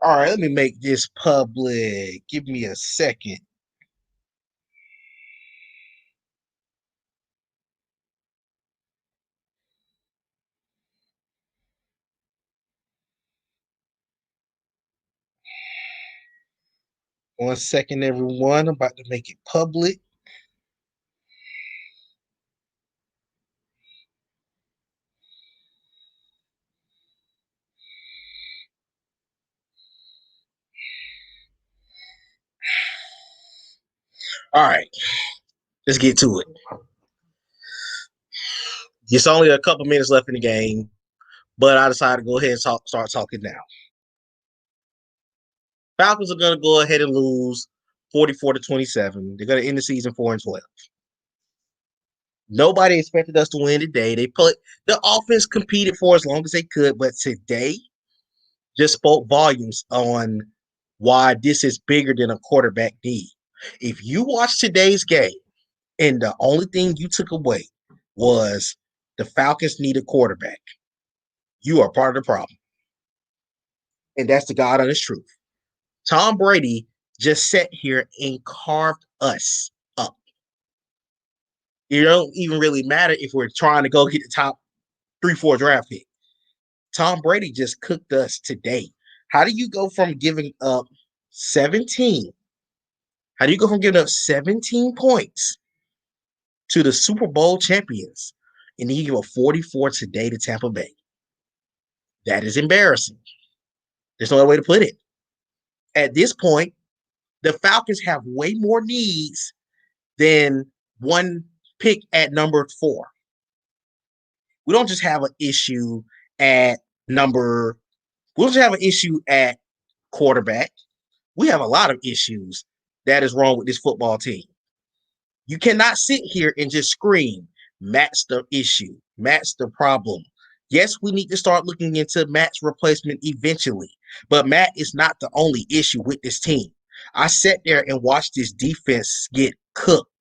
All right, let me make this public. Give me a second. One second, everyone. I'm about to make it public. All right, let's get to it. It's only a couple minutes left in the game, but I decided to go ahead and start talking now. Falcons are going to go ahead and lose 44-27. They're going to end the season 4-12. Nobody expected us to win today. The offense competed for as long as they could, but today just spoke volumes on why this is bigger than a quarterback need. If you watch today's game and the only thing you took away was the Falcons need a quarterback, you are part of the problem. And that's the God honest truth. Tom Brady just sat here and carved us up. It don't even really matter if we're trying to go get the top 3-4 draft pick. Tom Brady just cooked us today. How do you go from giving up 17? How do you go from giving up 17 points to the Super Bowl champions and then you give up 44 today to Tampa Bay? That is embarrassing. There's no other way to put it. At this point, the Falcons have way more needs than one pick at number 4. We don't just have an issue at number. We don't just have an issue at quarterback. We have a lot of issues that is wrong with this football team. You cannot sit here and just scream, Matt's the issue, Matt's the problem. Yes, we need to start looking into Matt's replacement eventually, but Matt is not the only issue with this team. I sat there and watched this defense get cooked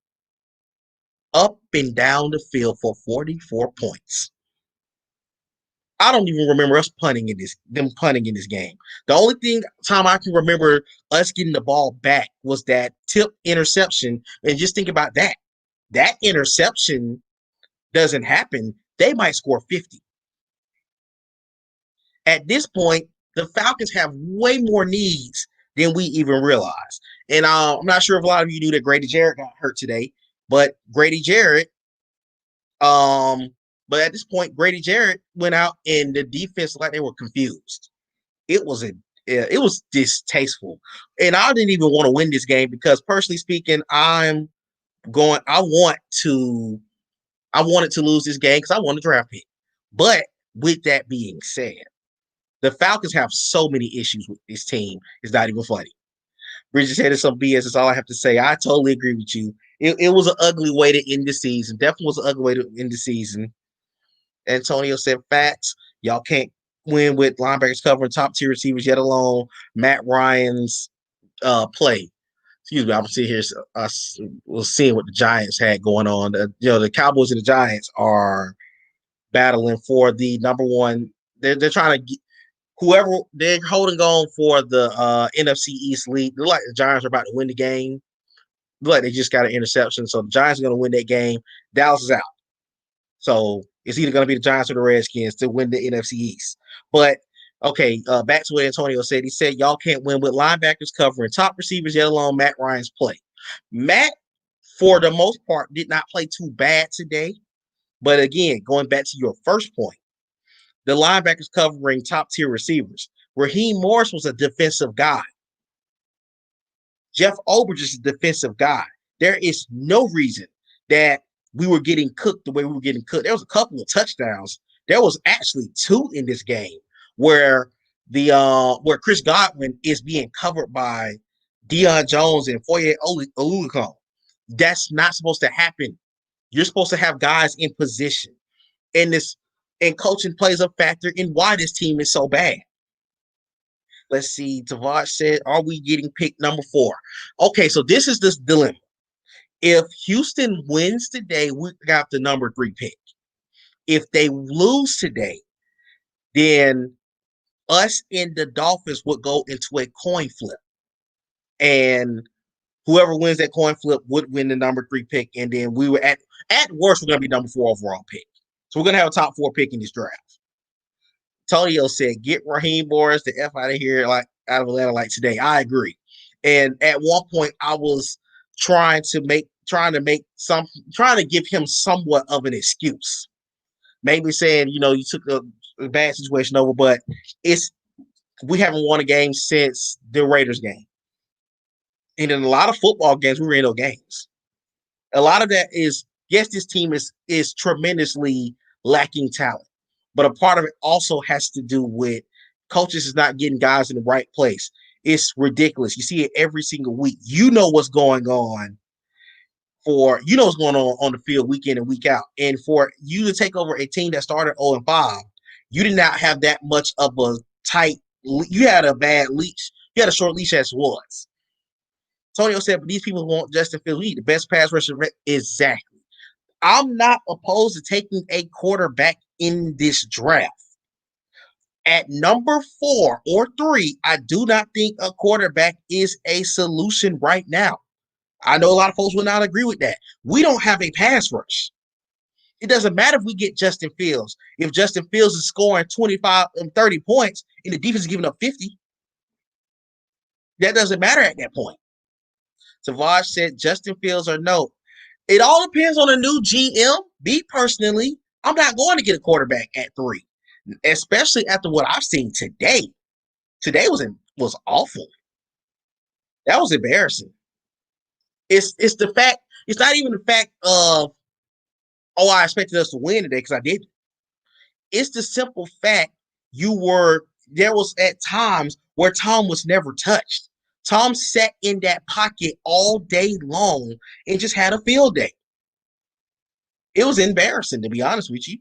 up and down the field for 44 points. I don't even remember us them punting in this game. The only time I can remember us getting the ball back was that tip interception. And just think about that. That interception doesn't happen. They might score 50. At this point, the Falcons have way more needs than we even realize. And I'm not sure if a lot of you knew that Grady Jarrett got hurt today, but Grady Jarrett but at this point, Grady Jarrett went out and the defense like they were confused. It was distasteful. And I didn't even want to win this game because personally speaking, I wanted to lose this game because I want a draft pick. But with that being said, the Falcons have so many issues with this team. It's not even funny. Bridges said it's some BS. That's all I have to say. I totally agree with you. It was an ugly way to end the season. Definitely was an ugly way to end the season. Antonio said facts. Y'all can't win with linebackers covering top tier receivers, yet alone Matt Ryan's play. Excuse me, I'm sitting here was seeing what the Giants had going on. The Cowboys and the Giants are battling for the number one. They're trying to get whoever they're holding on for the NFC East lead. They're like the Giants are about to win the game. Look like they just got an interception, so the Giants are going to win that game. Dallas is out. So it's either going to be the Giants or the Redskins to win the NFC East. But okay, back to what Antonio said. He said y'all can't win with linebackers covering top receivers, yet alone Matt Ryan's play. Matt, for the most part, did not play too bad today. But again, going back to your first point, the linebackers covering top tier receivers. Raheem Morris was a defensive guy. Jeff Ulbrich is a defensive guy. There is no reason that we were getting cooked the way we were getting cooked. There was a couple of touchdowns. There was actually 2 in this game where where Chris Godwin is being covered by Deion Jones and Foye Oluokun. That's not supposed to happen. You're supposed to have guys in position. And coaching plays a factor in why this team is so bad. Let's see. Tavash said, are we getting picked number 4? Okay, so this is this dilemma. If Houston wins today, we got the number 3 pick. If they lose today, then us and the Dolphins would go into a coin flip, and whoever wins that coin flip would win the number 3 pick, and then we were at worst we're gonna be number 4 overall pick. So we're gonna have a top 4 pick in this draft. Tonio said, "Get Raheem Morris the F out of here, like out of Atlanta, like today." I agree. And at one point, I was trying to give him somewhat of an excuse. Maybe saying, you took a bad situation over, but we haven't won a game since the Raiders game. And in a lot of football games, we were in those games. A lot of that is, yes, this team is tremendously lacking talent, but a part of it also has to do with coaches is not getting guys in the right place. It's ridiculous. You see it every single week. You know what's going on what's going on the field week in and week out. And for you to take over a team that started 0-5, you did not have that much of a tight. You had a bad leash. You had a short leash as was. Tonio said, but these people want Justin Fields. The best pass rusher. Exactly. I'm not opposed to taking a quarterback in this draft. At number 4 or 3, I do not think a quarterback is a solution right now. I know a lot of folks will not agree with that. We don't have a pass rush. It doesn't matter if we get Justin Fields. If Justin Fields is scoring 25 and 30 points and the defense is giving up 50, that doesn't matter at that point. Savage said Justin Fields or no. It all depends on the new GM. Me personally, I'm not going to get a quarterback at 3, especially after what I've seen today. Today was awful. That was embarrassing. It's the fact. It's not even the fact of, I expected us to win today because I didn't. It's the simple fact there was at times where Tom was never touched. Tom sat in that pocket all day long and just had a field day. It was embarrassing, to be honest with you.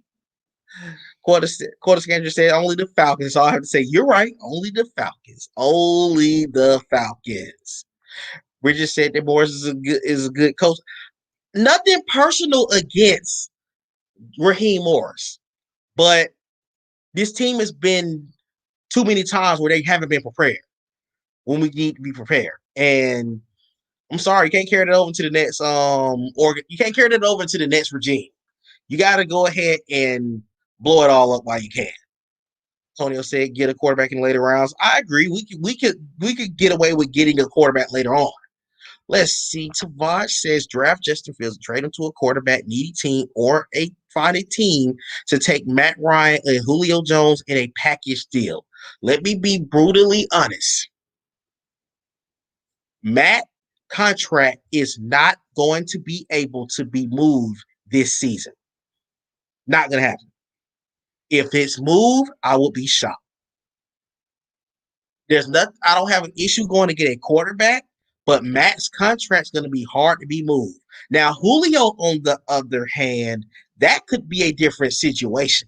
Quarter Scanger said, only the Falcons. So I have to say, you're right. Only the Falcons. Only the Falcons. Bridget said that Morris is a good coach. Nothing personal against Raheem Morris, but this team has been too many times where they haven't been prepared when we need to be prepared. And I'm sorry, you can't carry that over to the next you can't carry that over to the next regime. You got to go ahead and blow it all up while you can. Antonio said, get a quarterback in later rounds. I agree. We could get away with getting a quarterback later on. Let's see. Tavares says draft Justin Fields, trade him to a quarterback needy team or find a team to take Matt Ryan and Julio Jones in a package deal. Let me be brutally honest. Matt's contract is not going to be able to be moved this season. Not going to happen. If it's moved, I will be shocked. I don't have an issue going to get a quarterback, but Matt's contract's going to be hard to be moved. Now, Julio, on the other hand, that could be a different situation.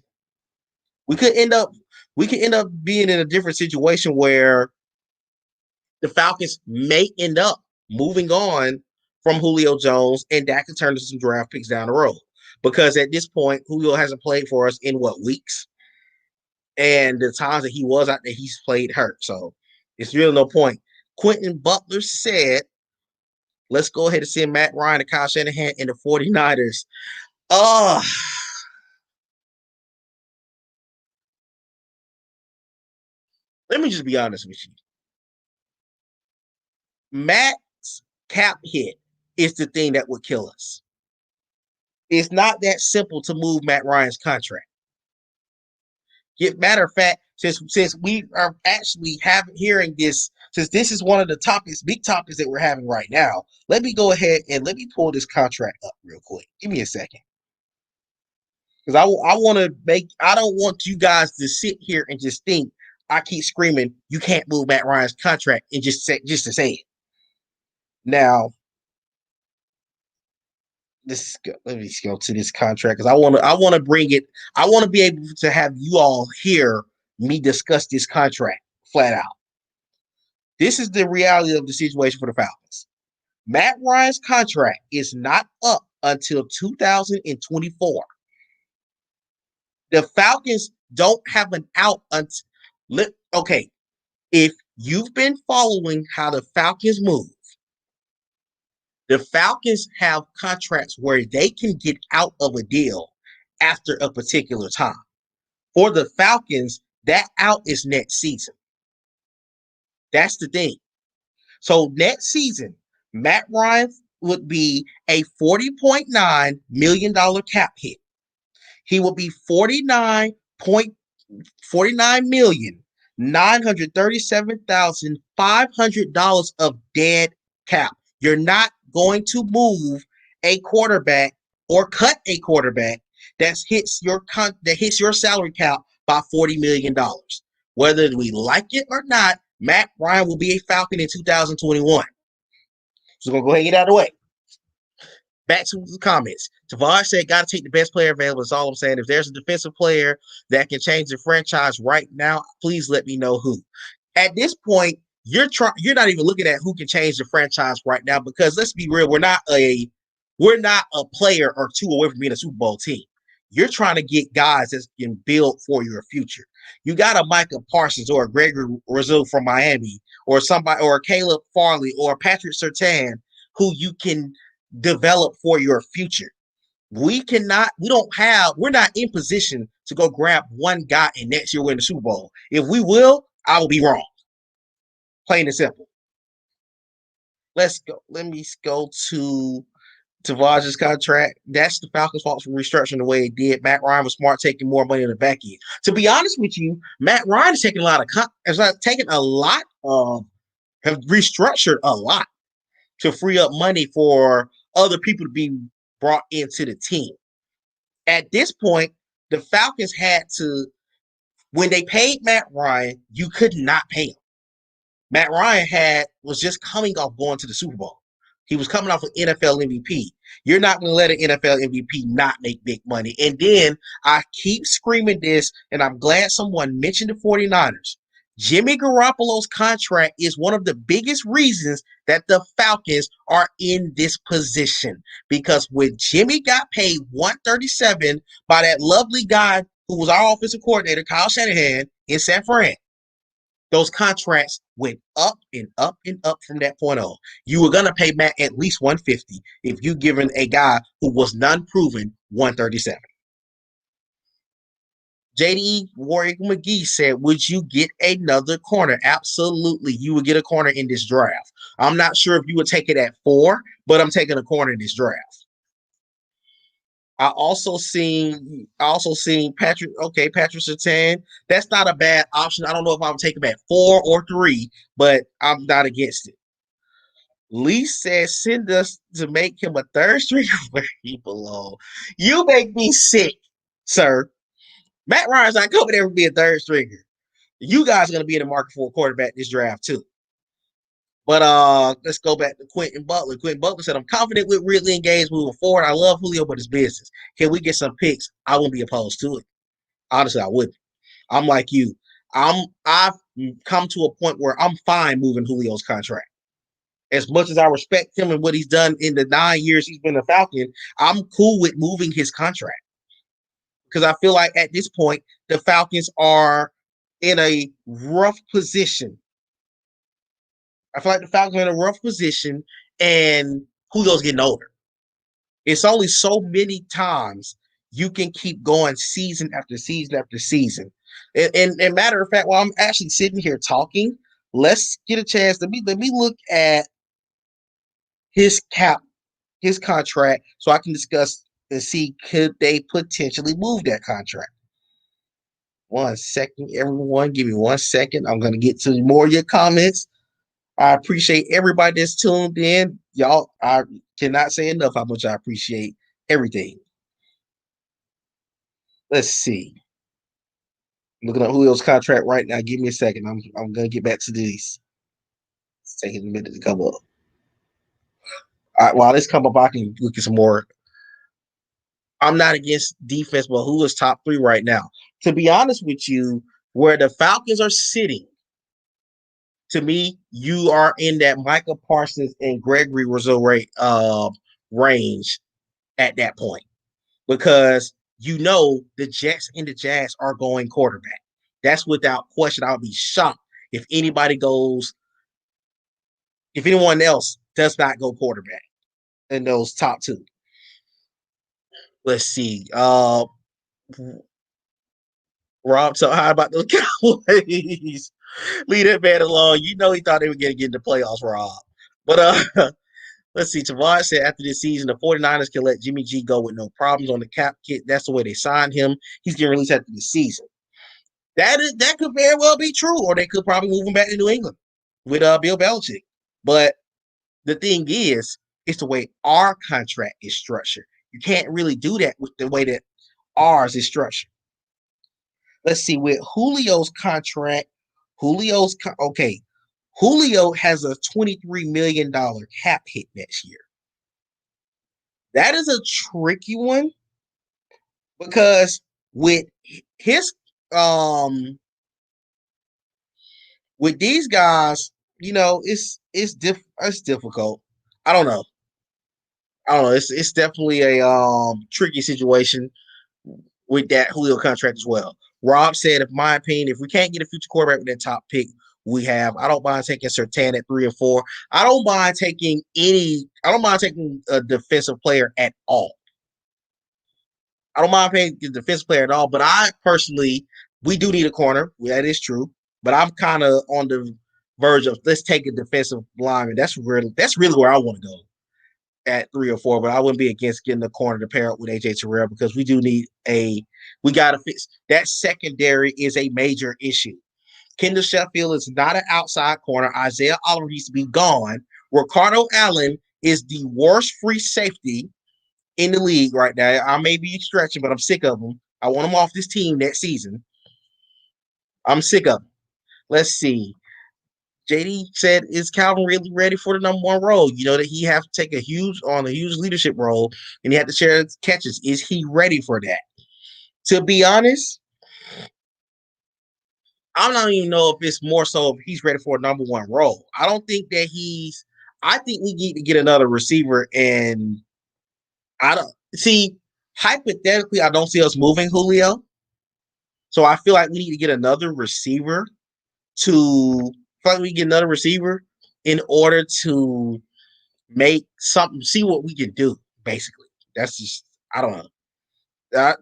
We could end up being in a different situation where the Falcons may end up moving on from Julio Jones, and that could turn into some draft picks down the road. Because at this point, Julio hasn't played for us in weeks? And the times that he was out there, he's played hurt. So it's really no point. Quentin Butler said, let's go ahead and send Matt Ryan and Kyle Shanahan in the 49ers. Let me just be honest with you. Matt's cap hit is the thing that would kill us. It's not that simple to move Matt Ryan's contract. Matter of fact, since we are actually hearing this, since this is one of the big topics that we're having right now, let me go ahead and let me pull this contract up real quick. Give me a second. Because I don't want you guys to sit here and just think I keep screaming, you can't move Matt Ryan's contract and just to say it. Now, let me go to this contract because I want to bring it. I want to be able to have you all hear me discuss this contract flat out. This is the reality of the situation for the Falcons. Matt Ryan's contract is not up until 2024. The Falcons don't have an out until Okay, if you've been following how the Falcons move, the Falcons have contracts where they can get out of a deal after a particular time. For the Falcons, that out is next season. That's the thing. So next season, Matt Ryan would be a $40.9 million cap hit. He will be 49,937,500 of dead cap. You're not going to move a quarterback or cut a quarterback that hits your salary cap by $40 million. Whether we like it or not, Matt Ryan will be a Falcon in 2021. So we're gonna go ahead and get out of the way. Back to the comments. Tavares said, "Got to take the best player available." That's all I'm saying. If there's a defensive player that can change the franchise right now, please let me know who. At this point, you're not even looking at who can change the franchise right now, because let's be real, we're not a player or two away from being a Super Bowl team. You're trying to get guys that can build for your future. You got a Micah Parsons or a Gregory Rousseau from Miami, or somebody, or a Caleb Farley or Patrick Surtain, who you can develop for your future. We're not in position to go grab one guy and next year win the Super Bowl. If we will, I will be wrong. Plain and simple. Let's go. Let me go to Tavares' contract. That's the Falcons' fault for restructuring the way it did. Matt Ryan was smart, taking more money in the back end. To be honest with you, Matt Ryan is taking a lot of have restructured a lot to free up money for other people to be brought into the team. At this point, the Falcons had to, when they paid Matt Ryan, you could not pay him. Matt Ryan was just coming off going to the Super Bowl. He was coming off an NFL MVP. You're not going to let an NFL MVP not make big money. And then I keep screaming this, and I'm glad someone mentioned the 49ers. Jimmy Garoppolo's contract is one of the biggest reasons that the Falcons are in this position. Because when Jimmy got paid $137 by that lovely guy who was our offensive coordinator, Kyle Shanahan, in San Fran, those contracts went up and up and up from that point on. You were going to pay Matt at least $150 if you given a guy who was non-proven $137. JD Warwick McGee said, "Would you get another corner?" Absolutely. You would get a corner in this draft. I'm not sure if you would take it at 4, but I'm taking a corner in this draft. I also seen Patrick Surtain. That's not a bad option. I don't know if I would take him at 4 or 3, but I'm not against it. Lee says, "Send us to make him a third stringer where he belongs." You make me sick, sir. Matt Ryan's not coming there to be a third stringer. You guys are going to be in the market for a quarterback this draft too. But let's go back to Quentin Butler. Quentin Butler said, "I'm confident with Ridley and Gaines moving forward. I love Julio, but it's business. Can we get some picks?" I wouldn't be opposed to it. Honestly, I wouldn't. I'm like you. I've come to a point where I'm fine moving Julio's contract. As much as I respect him and what he's done in the 9 years he's been a Falcon, I'm cool with moving his contract. Because I feel like at this point, the Falcons are in a rough position. I feel like the Falcons are in a rough position, and Julio's getting older. It's only so many times you can keep going season after season after season. And matter of fact, while I'm actually sitting here talking, let's get a chance. Let me look at his contract, so I can discuss and see could they potentially move that contract. 1 second, everyone. Give me 1 second. I'm going to get to more of your comments. I appreciate everybody that's tuned in. Y'all, I cannot say enough how much I appreciate everything. Let's see. I'm looking at Julio's contract right now. Give me a second. I'm going to get back to these. It's taking a minute to come up. All right, while this come up, I can look at some more. I'm not against defense, but who is top 3 right now? To be honest with you, where the Falcons are sitting, to me, you are in that Micah Parsons and Gregory Rousseau range at that point, because you know the Jets and the Jags are going quarterback. That's without question. I would be shocked if if anyone else does not go quarterback in those top two. Let's see. Rob, so how about those Cowboys? Leave that man alone. You know he thought they were going to get in the playoffs, Rob. But let's see. Tavares said after this season, the 49ers can let Jimmy G go with no problems on the cap kit. That's the way they signed him. He's getting released after the season. That could very well be true, or they could probably move him back to New England with Bill Belichick. But the thing is, it's the way our contract is structured. You can't really do that with the way that ours is structured. Let's see, with Julio's contract, okay. Julio has a $23 million cap hit next year. That is a tricky one because with his with these guys, it's difficult. I don't know. It's definitely a tricky situation with that Julio contract as well. Rob said, in my opinion, if we can't get a future quarterback with that top pick we have, I don't mind taking Surtain at 3 or 4. I don't mind taking a defensive player at all. I don't mind paying the defensive player at all, but I personally, we do need a corner. That is true. But I'm kind of on the verge of let's take a defensive lineman. That's really where I want to go at 3 or 4. But I wouldn't be against getting a corner to pair up with AJ Terrell because we do need we got to fix that secondary is a major issue. Kendall Sheffield is not an outside corner. Isaiah Oliver needs to be gone. Ricardo Allen is the worst free safety in the league right now. I may be stretching, but I'm sick of him. I want him off this team next season. I'm sick of him. Let's see. JD said, is Calvin really ready for the number one role? You know that he have to take a huge leadership role and he had to share catches. Is he ready for that? To be honest, I don't even know if it's more so if he's ready for a number one role. I don't think that I think we need to get another receiver, and I don't see hypothetically, I don't see us moving Julio. So I feel like we need to get another receiver in order to make something, see what we can do, basically. That's just, I don't know.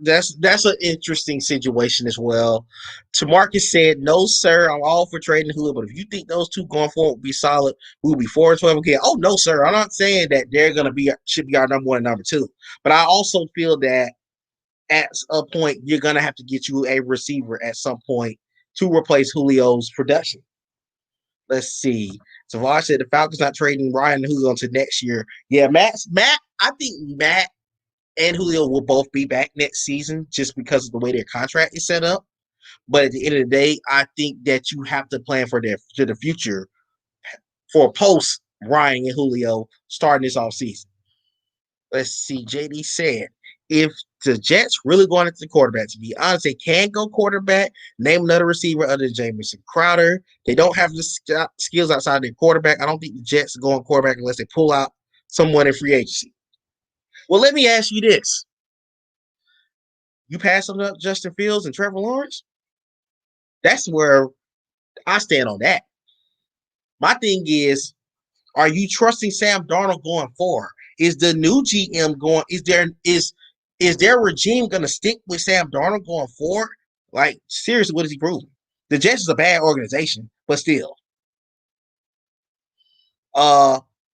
That's an interesting situation as well. Tamarcus said, no, sir, I'm all for trading Julio, but if you think those two going forward will be solid, we'll be 4-12 again. Oh, no, sir. I'm not saying that they're going to should be our number one and number two. But I also feel that at a point, you're going to have to get you a receiver at some point to replace Julio's production. Let's see. Savage said the Falcons not trading Ryan and Julio until next year. Yeah, I think Matt and Julio will both be back next season just because of the way their contract is set up. But at the end of the day, I think that you have to plan for the future for post Ryan and Julio starting this offseason. Let's see. JD said, if the Jets really going into the quarterback, to be honest, they can go quarterback. Name another receiver other than Jamison Crowder. They don't have the skills outside their quarterback. I don't think the Jets are going quarterback unless they pull out someone in free agency. Well, let me ask you this. You pass on up Justin Fields and Trevor Lawrence? That's where I stand on that. My thing is, are you trusting Sam Darnold going forward? Is the new GM going? Is their regime going to stick with Sam Darnold going forward? Like, seriously, what is he proving? The Jets is a bad organization, but still.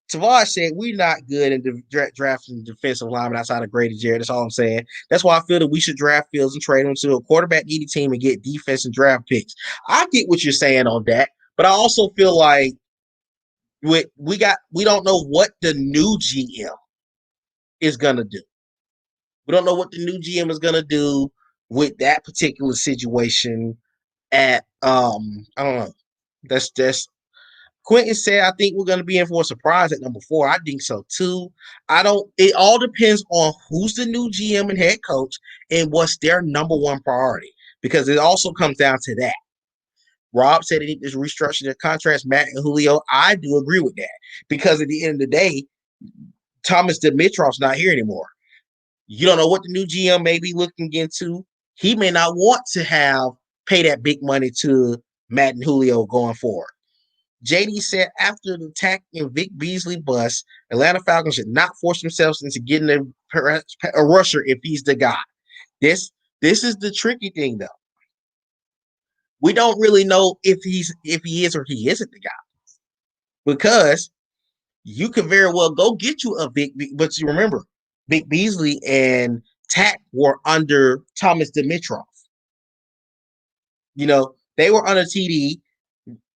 Tavares said, we're not good in drafting defensive linemen outside of Grady Jarrett. That's all I'm saying. That's why I feel that we should draft Fields and trade him to a quarterback-needy team and get defense and draft picks. I get what you're saying on that, but I also feel like we don't know what the new GM is going to do. We don't know what the new GM is going to do with that particular situation I don't know. That's Quentin said, I think we're going to be in for a surprise at number 4. I think so too. It all depends on who's the new GM and head coach and what's their number one priority, because it also comes down to that. Rob said they need to restructure their contracts, Matt and Julio. I do agree with that, because at the end of the day, Thomas Dimitrov's not here anymore. You don't know what the new GM may be looking into. He may not want to have pay that big money to Matt and Julio going forward. JD said after the attack in Vic Beasley bust, Atlanta Falcons should not force themselves into getting a rusher if he's the guy. This is the tricky thing though. We don't really know if he is or he isn't the guy because you could very well go get you a big, but you remember, Big Beasley and Tack were under Thomas Dimitroff. You know, they were under TD.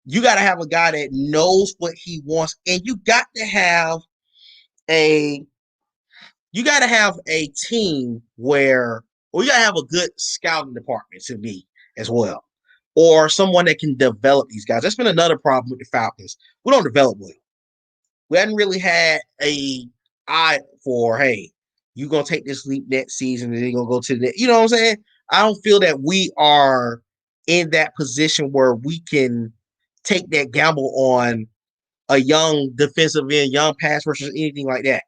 You got to have a guy that knows what he wants, and you got to have a team where, well, you got to have a good scouting department to me as well, or someone that can develop these guys. That's been another problem with the Falcons. We don't develop well. We hadn't really had a eye for, hey, you're gonna take this leap next season and then you're gonna go to the, you know what I'm saying? I don't feel that we are in that position where we can take that gamble on a young defensive end, young pass rushers, anything like that.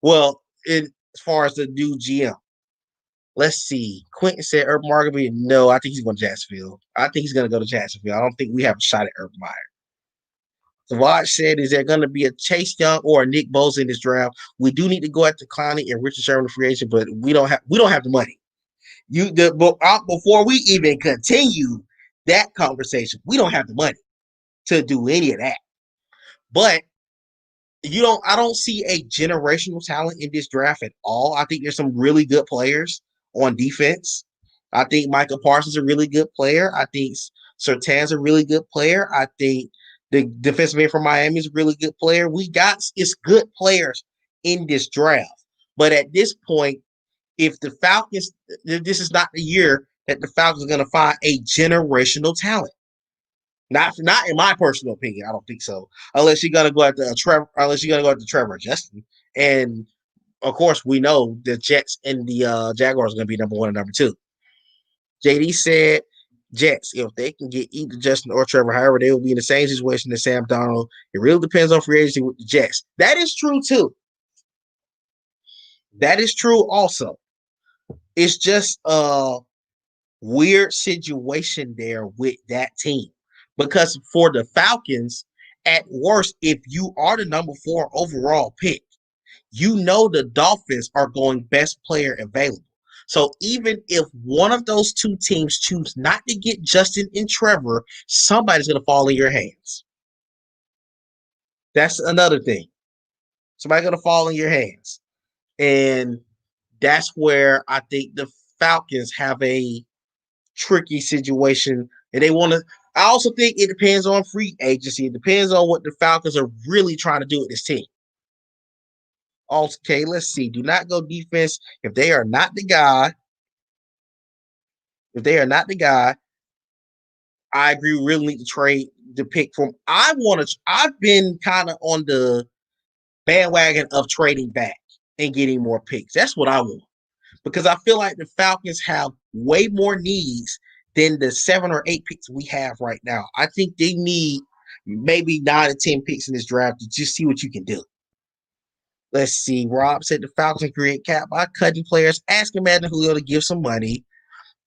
Well, as far as the new GM, let's see. Quentin said Urban Meyer. No, I think he's going to Jacksonville. I think he's going to go to Jacksonville. I don't think we have a shot at Urban Meyer. Savage said, is there going to be a Chase Young or a Nick Bosa in this draft? We do need to go after Clowney and Richard Sherman free agent, but we don't have the money. Before we even continue that conversation, we don't have the money to do any of that. But I don't see a generational talent in this draft at all. I think there's some really good players on defense. I think Michael Parsons is a really good player. I think Surtain's a really good player. I think the defensive end from Miami is a really good player. It's good players in this draft. But at this point, if the Falcons, this is not the year that the Falcons are going to find a generational talent. Not in my personal opinion. I don't think so. Unless you're gonna go after Trevor Justin, and of course we know the Jets and the Jaguars are gonna be number 1 and number 2. JD said Jets, if they can get either Justin or Trevor, however, they will be in the same situation as Sam Darnold. It really depends on free agency with the Jets. That is true too. That is true also. It's just a weird situation there with that team. Because for the Falcons, at worst, if you are the number 4 overall pick, you know the Dolphins are going best player available. So even if one of those two teams choose not to get Justin and Trevor, somebody's going to fall in your hands. That's another thing. Somebody's going to fall in your hands. And that's where I think the Falcons have a tricky situation. And they want to, I also think it depends on free agency. It depends on what the Falcons are really trying to do with this team. Okay, let's see. Do not go defense if they are not the guy. If they are not the guy, I agree. We really need to trade the pick from. I've been kind of on the bandwagon of trading back and getting more picks. That's what I want because I feel like the Falcons have way more needs than the 7 or 8 picks we have right now. I think they need maybe 9 or 10 picks in this draft to just see what you can do. Let's see. Rob said the Falcons create cap by cutting players, asking Matt and Julio to give some money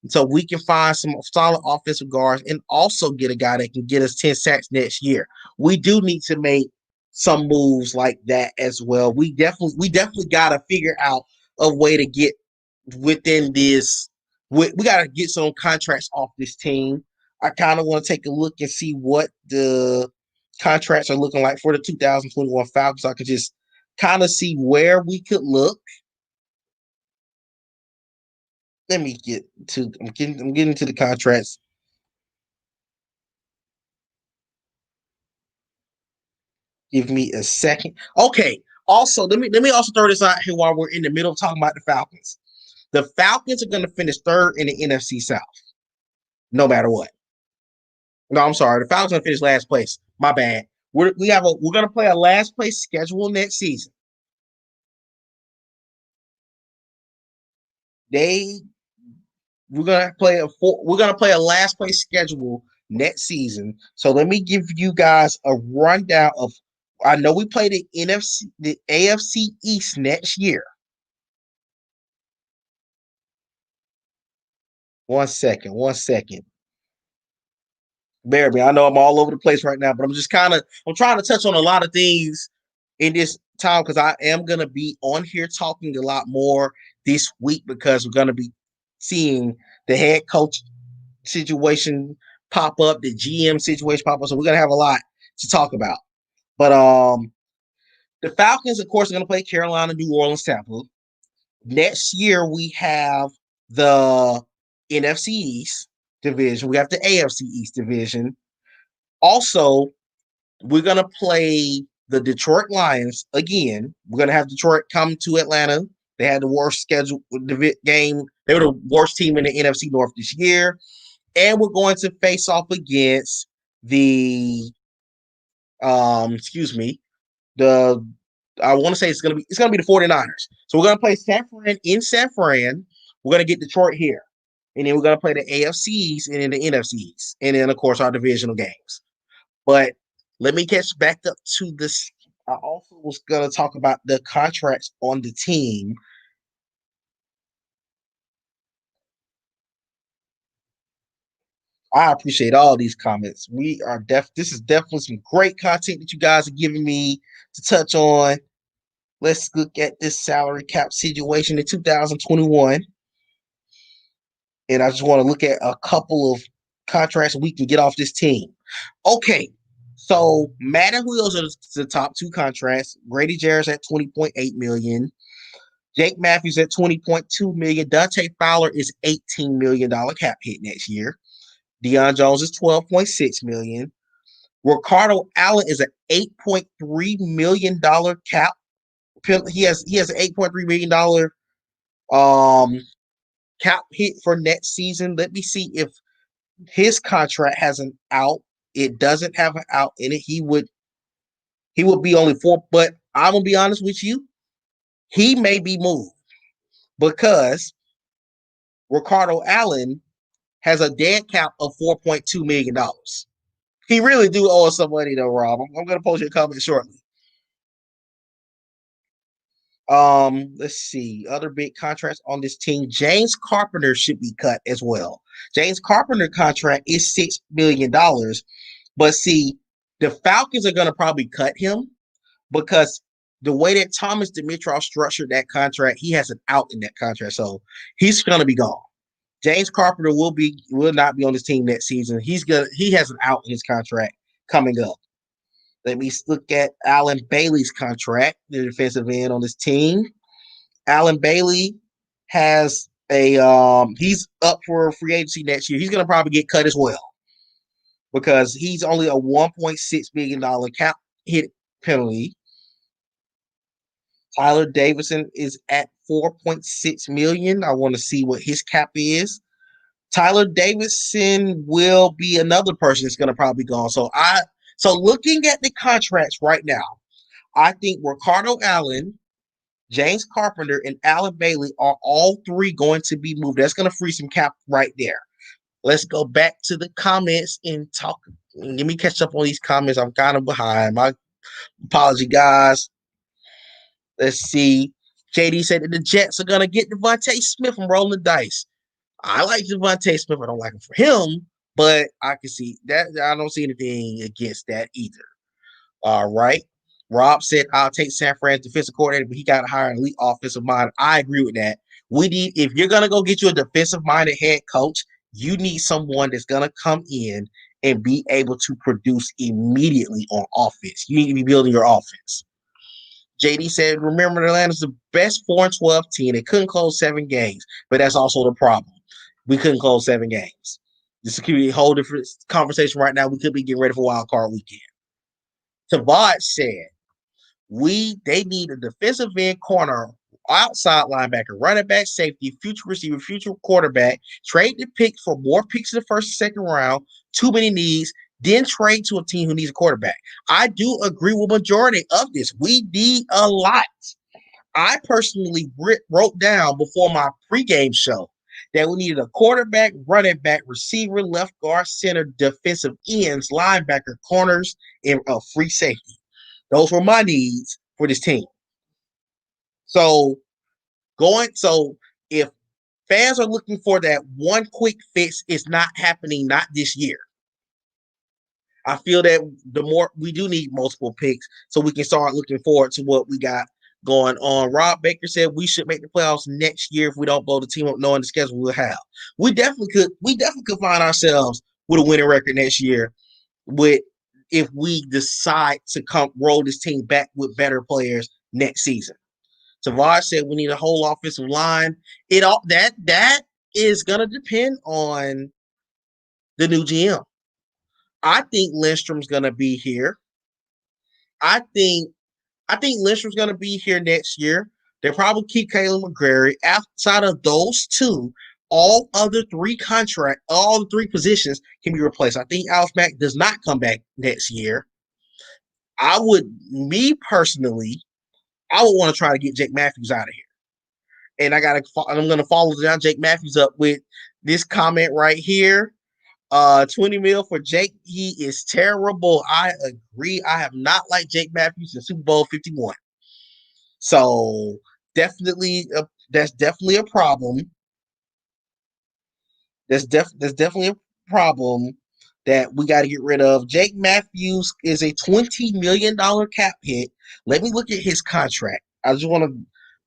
so we can find some solid offensive guards and also get a guy that can get us 10 sacks next year. We do need to make some moves like that as well. We definitely got to figure out a way to get within this. We got to get some contracts off this team. I kind of want to take a look and see what the contracts are looking like for the 2021 Falcons. So I could just kind of see where we could look. Let me get to. I'm getting to the contracts. Give me a second. Okay. Also, let me also throw this out here while we're in the middle of talking about the Falcons. The Falcons are going to finish 3rd in the NFC South, no matter what. No, I'm sorry. The Falcons are going to finish last place. My bad. We're going to play a last place schedule next season. We're gonna play a last place schedule next season. So let me give you guys a rundown of. I know we play the AFC East next year. One second. Bear me. I know I'm all over the place right now, but I'm trying to touch on a lot of things in this time because I am gonna be on here talking a lot more this week because we're gonna be seeing the head coach situation pop up, the GM situation pop up. So we're gonna have a lot to talk about. But the Falcons, of course, are gonna play Carolina, New Orleans, Tampa. Next year we have the NFC East division. We have the AFC East division. Also, we're gonna play the Detroit Lions again. We're gonna have Detroit come to Atlanta. They had the worst schedule game. They were the worst team in the NFC North this year, and we're going to face off against the excuse me, the I want to say it's gonna be the 49ers. So we're gonna play San Fran in San Fran. We're gonna get Detroit here. And then we're gonna play the AFCs and then the NFCs. And then of course our divisional games. But let me catch back up to this. I also was gonna talk about the contracts on the team. I appreciate all these comments. This is definitely some great content that you guys are giving me to touch on. Let's look at this salary cap situation in 2021. And I just want to look at a couple of contracts we can get off this team. Okay, so Madden Wheels are the top two contracts. Grady Jarrett's at 20.8 million. Jake Matthews at 20.2 million. Dante Fowler is $18 million cap hit next year. Deion Jones is 12.6 million. Ricardo Allen is an $8.3 million cap. He has an $8.3 million cap hit for next season. Let me see if his contract has an out. It doesn't have an out in it. He would be only four, but I'm gonna be honest with you. He may be moved because Ricardo Allen has a dead cap of $4.2 million. He really do owe us some money though, Rob. I'm gonna post your comment shortly. Let's see. Other big contracts on this team. James Carpenter should be cut as well. James Carpenter contract is $6 million. But see, the Falcons are gonna probably cut him because the way that Thomas Dimitrov structured that contract, he has an out in that contract. So he's gonna be gone. James Carpenter will not be on this team next season. He has an out in his contract coming up. Let me look at Alan Bailey's contract, the defensive end on this team. Alan Bailey has he's up for free agency next year. He's gonna probably get cut as well because he's only a $1.6 million cap hit penalty. Tyler Davidson is at 4.6 million. I want to see what his cap is. Tyler Davidson will be another person that's going to probably go on. So looking at the contracts right now, I think Ricardo Allen, James Carpenter, and Alan Bailey are all three going to be moved. That's going to free some cap right there. Let's go back to the comments and talk. Let me catch up on these comments. I'm kind of behind. My apology, guys. Let's see. JD said that the Jets are going to get Devontae Smith from rolling the dice. I like Devontae Smith. I don't like him for him, but I can see that. I don't see anything against that either. All right. Rob said, I'll take San Fran's defensive coordinator, but he got to hire an elite offensive mind. I agree with that. If you're going to go get you a defensive minded head coach, you need someone that's going to come in and be able to produce immediately on offense. You need to be building your offense. JD said, remember, Atlanta's the best 4-12 team. They couldn't close 7 games, but that's also the problem. We couldn't close 7 games. This could be a whole different conversation right now. We could be getting ready for wild card weekend. Tavad said, they need a defensive end corner, outside linebacker, running back, safety, future receiver, future quarterback, trade the pick for more picks in the first and second round, too many needs, then trade to a team who needs a quarterback. I do agree with majority of this. We need a lot. I personally wrote down before my pregame show that we needed a quarterback, running back, receiver, left guard, center, defensive ends, linebacker, corners, and a free safety. Those were my needs for this team. So if fans are looking for that one quick fix, it's not happening, not this year. I feel that the more we do need multiple picks so we can start looking forward to what we got going on. Rob Baker said we should make the playoffs next year if we don't blow the team up knowing the schedule we'll have. We definitely could find ourselves with a winning record next year with if we decide to come roll this team back with better players next season. Tavares said we need a whole offensive line. It all that is gonna depend on the new GM. I think Lindstrom's gonna be here. I think I think Lindstrom's gonna be here next year. They'll probably keep Caleb McGrary. Outside of those two, all the three positions can be replaced. I think Alex Mack does not come back next year. Me personally, I would want to try to get Jake Matthews out of here. And I'm gonna follow down Jake Matthews up with this comment right here. 20 mil for Jake. He is terrible. I agree. I have not liked Jake Matthews in Super Bowl 51. So that's definitely a problem. That's definitely a problem that we got to get rid of. Jake Matthews is a $20 million cap hit. Let me look at his contract. I just want to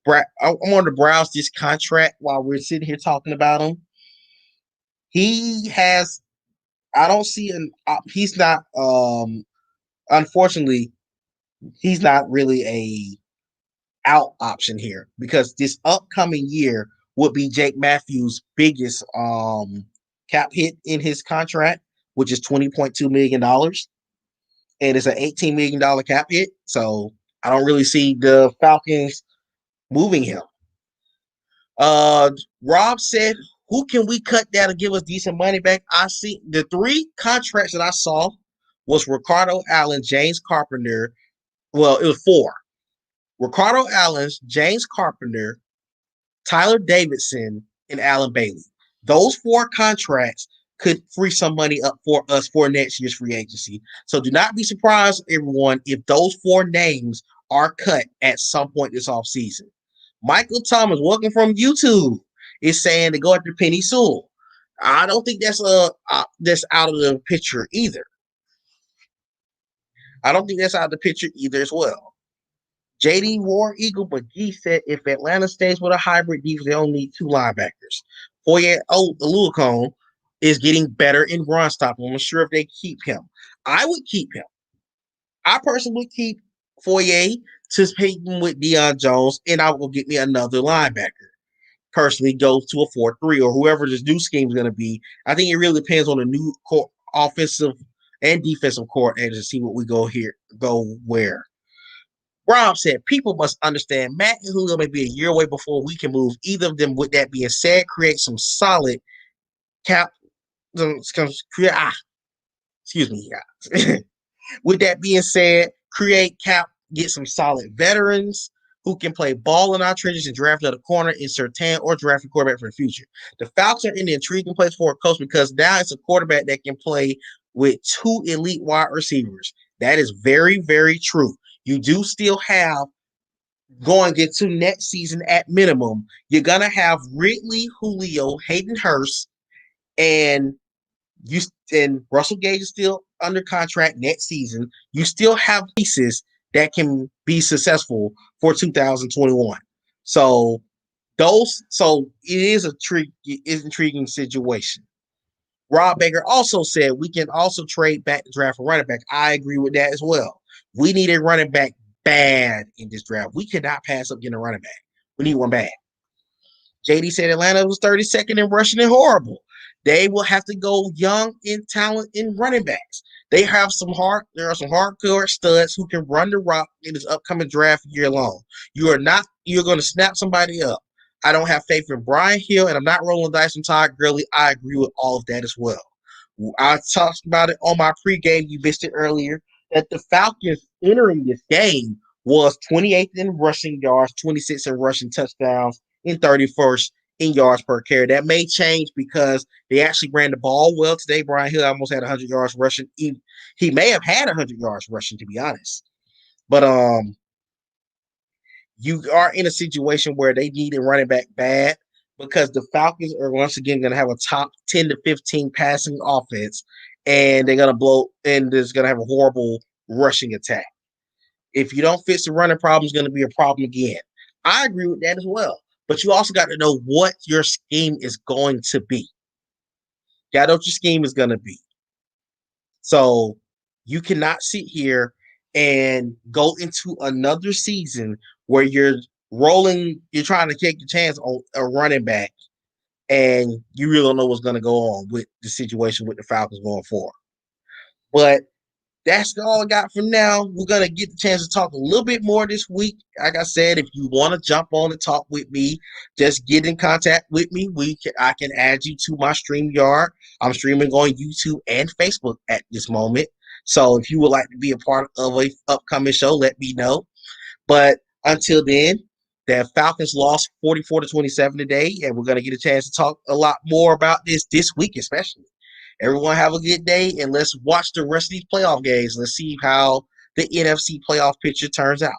I want to browse this contract while we're sitting here talking about him. He has I don't see he's not unfortunately he's not really a out option here because this upcoming year would be Jake Matthews' biggest cap hit in his contract, which is $20.2 million, and it's an $18 million cap hit. So I don't really see the Falcons moving him. Rob said, "Who can we cut down to give us decent money back?" I see the three contracts that I saw was Ricardo Allen, James Carpenter. Well, it was four: Ricardo Allen, James Carpenter, Tyler Davidson, and Alan Bailey. Those four contracts could free some money up for us for next year's free agency. So do not be surprised, everyone, if those four names are cut at some point this offseason. Michael Thomas, welcome from YouTube, is saying to go after Penny Sewell. I don't think that's out of the picture either. I don't think that's out of the picture either as well. JD War Eagle McGee said if Atlanta stays with a hybrid defense, they only need two linebackers. Foye Oluokun is getting better in run stopping. I'm sure if they keep him. I would keep him. I personally would keep Foye to pay him with Deion Jones, and I will get me another linebacker. Personally, go to a 4-3 or whoever this new scheme is going to be. I think it really depends on the new offensive and defensive coordinator to see what we go where. Rob said, people must understand Matt and Julio may be a year away before we can move either of them. With that being said, create some solid cap. Excuse me, guys. With that being said, create cap, get some solid veterans who can play ball in our trenches and draft another corner, insert Tan, or draft a quarterback for the future. The Falcons are in the intriguing place for a coach because now it's a quarterback that can play with two elite wide receivers. That is very, very true. You do still have going into next season at minimum. You're gonna have Ridley, Julio, Hayden Hurst, and Russell Gage is still under contract next season. You still have pieces that can be successful for 2021. So it is intriguing situation. Rob Baker also said we can also trade back to draft a running back. I agree with that as well. We need a running back bad in this draft. We cannot pass up getting a running back. We need one bad. JD said Atlanta was 32nd in rushing and horrible. They will have to go young in talent in running backs. There are some hardcore studs who can run the rock in this upcoming draft year long. You're going to snap somebody up. I don't have faith in Brian Hill, and I'm not rolling dice on Todd Gurley. I agree with all of that as well. I talked about it on my pregame. You missed it earlier that the Falcons entering this game was 28th in rushing yards, 26th in rushing touchdowns, and 31st in yards per carry. That may change because they actually ran the ball well today. Brian Hill almost had 100 yards rushing. He may have had 100 yards rushing, to be honest. But you are in a situation where they need a running back bad because the Falcons are once again going to have a top 10 to 15 passing offense. and they're gonna blow, and there's gonna have a horrible rushing attack. If you don't fix the running problem, it's gonna be a problem again. I agree with that as well. But you also got to know what your scheme is going to be. You gotta know what your scheme is gonna be. So you cannot sit here and go into another season where you're trying to take your chance on a running back, and you really don't know what's going to go on with the situation with the Falcons going forward. But that's all I got for now. We're going to get the chance to talk a little bit more this week. Like I said, if you want to jump on and talk with me, just get in contact with me. I can add you to my StreamYard. I'm streaming on YouTube and Facebook at this moment. So if you would like to be a part of a upcoming show, let me know. But until then, the Falcons lost 44-27 today, and we're going to get a chance to talk a lot more about this week, especially. Everyone have a good day, and let's watch the rest of these playoff games. Let's see how the NFC playoff picture turns out.